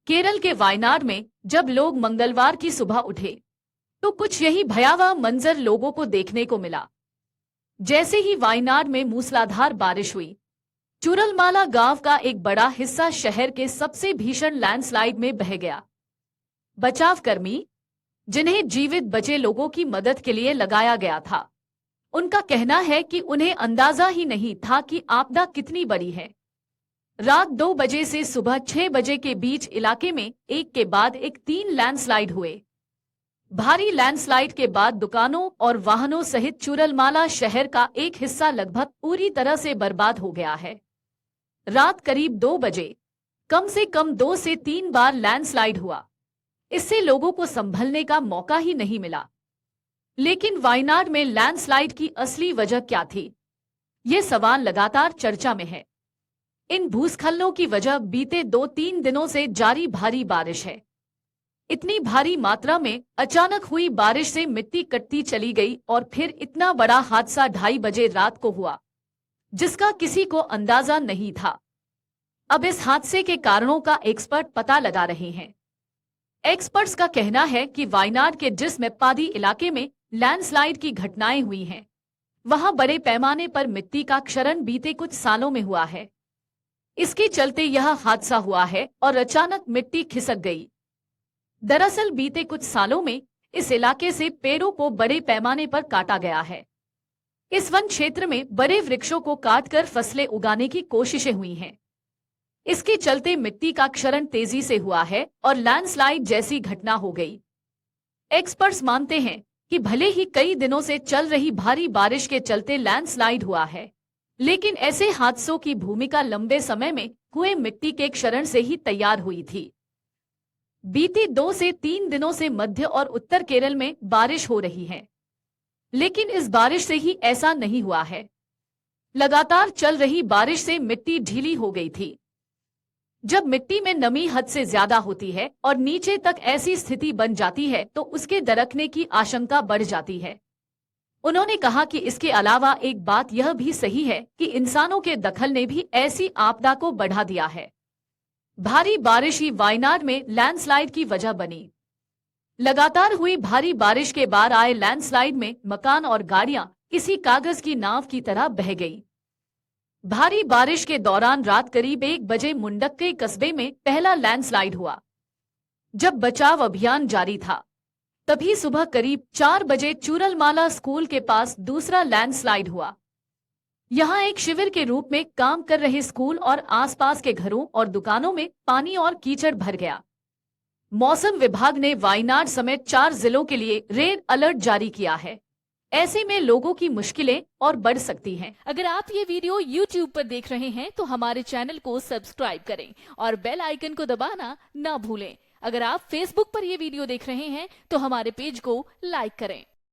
केरल के वायनाड में जब लोग मंगलवार की सुबह उठे तो कुछ यही भयावह मंजर लोगों को देखने को मिला। जैसे ही वायनाड में मूसलाधार बारिश हुई, चूरलमाला गांव का एक बड़ा हिस्सा शहर के सबसे भीषण लैंडस्लाइड में बह गया। बचाव कर्मी, जिन्हें जीवित बचे लोगों की मदद के लिए लगाया गया था, उनका कहना है कि उन्हें अंदाजा ही नहीं था कि आपदा कितनी बड़ी है। रात 2 बजे से सुबह 6 बजे के बीच इलाके में एक के बाद एक 3 लैंडस्लाइड हुए। भारी लैंडस्लाइड के बाद दुकानों और वाहनों सहित चूरलमाला शहर का एक हिस्सा लगभग पूरी तरह से बर्बाद हो गया है। रात करीब 2 बजे कम से कम 2 से 3 बार लैंडस्लाइड हुआ। इससे लोगों को संभलने का मौका ही नहीं मिला। लेकिन वायनाड में लैंडस्लाइड की असली वजह क्या थी, ये सवाल लगातार चर्चा में है। इन भूस्खलनों की वजह बीते 2-3 दिनों से जारी भारी बारिश है। इतनी भारी मात्रा में अचानक हुई बारिश से मिट्टी कटती चली गई और फिर इतना बड़ा हादसा 2:30 बजे रात को हुआ, जिसका किसी को अंदाजा नहीं था। अब इस हादसे के कारणों का एक्सपर्ट पता लगा रहे हैं। एक्सपर्ट्स का कहना है कि वायनाड के जिस मेप्पादी इलाके में लैंडस्लाइड की घटनाएं हुई हैं, वहां बड़े पैमाने पर मिट्टी का क्षरण बीते कुछ सालों में हुआ है। इसके चलते यह हादसा हुआ है और अचानक मिट्टी खिसक गई। दरअसल बीते कुछ सालों में इस इलाके से पेड़ों को बड़े पैमाने पर काटा गया है। इस वन क्षेत्र में बड़े वृक्षों को काटकर फसलें उगाने की कोशिशें हुई हैं। इसके चलते मिट्टी का क्षरण तेजी से हुआ है और लैंडस्लाइड जैसी घटना हो गई। एक्सपर्ट्स मानते हैं कि भले ही कई दिनों से चल रही भारी बारिश के चलते लैंडस्लाइड हुआ है, लेकिन ऐसे हादसों की भूमिका लंबे समय में हुए मिट्टी के क्षरण से ही तैयार हुई थी। बीते 2 से 3 दिनों से मध्य और उत्तर केरल में बारिश हो रही है, लेकिन इस बारिश से ही ऐसा नहीं हुआ है। लगातार चल रही बारिश से मिट्टी ढीली हो गई थी। जब मिट्टी में नमी हद से ज्यादा होती है और नीचे तक ऐसी स्थिति बन जाती है तो उसके दरकने की आशंका बढ़ जाती है। उन्होंने कहा कि इसके अलावा एक बात यह भी सही है कि इंसानों के दखल ने भी ऐसी आपदा को बढ़ा दिया है। भारी बारिश ही वायनाड में लैंडस्लाइड की वजह बनी। लगातार हुई भारी बारिश के बाद आए लैंडस्लाइड में मकान और गाड़ियां किसी कागज की नाव की तरह बह गई। भारी बारिश के दौरान रात करीब 1 बजे मुंडक्कई कस्बे में पहला लैंडस्लाइड हुआ। जब बचाव अभियान जारी था, तभी सुबह करीब 4 बजे चूरलमाला स्कूल के पास दूसरा लैंडस्लाइड हुआ। यहां एक शिविर के रूप में काम कर रहे स्कूल और आसपास के घरों और दुकानों में पानी और कीचड़ भर गया। मौसम विभाग ने वायनाड समेत 4 जिलों के लिए रेड अलर्ट जारी किया है। ऐसे में लोगों की मुश्किलें और बढ़ सकती हैं। अगर आप ये वीडियो YouTube पर देख रहे हैं तो हमारे चैनल को सब्सक्राइब करें और बेल आइकन को दबाना ना भूलें। अगर आप Facebook पर ये वीडियो देख रहे हैं तो हमारे पेज को लाइक करें।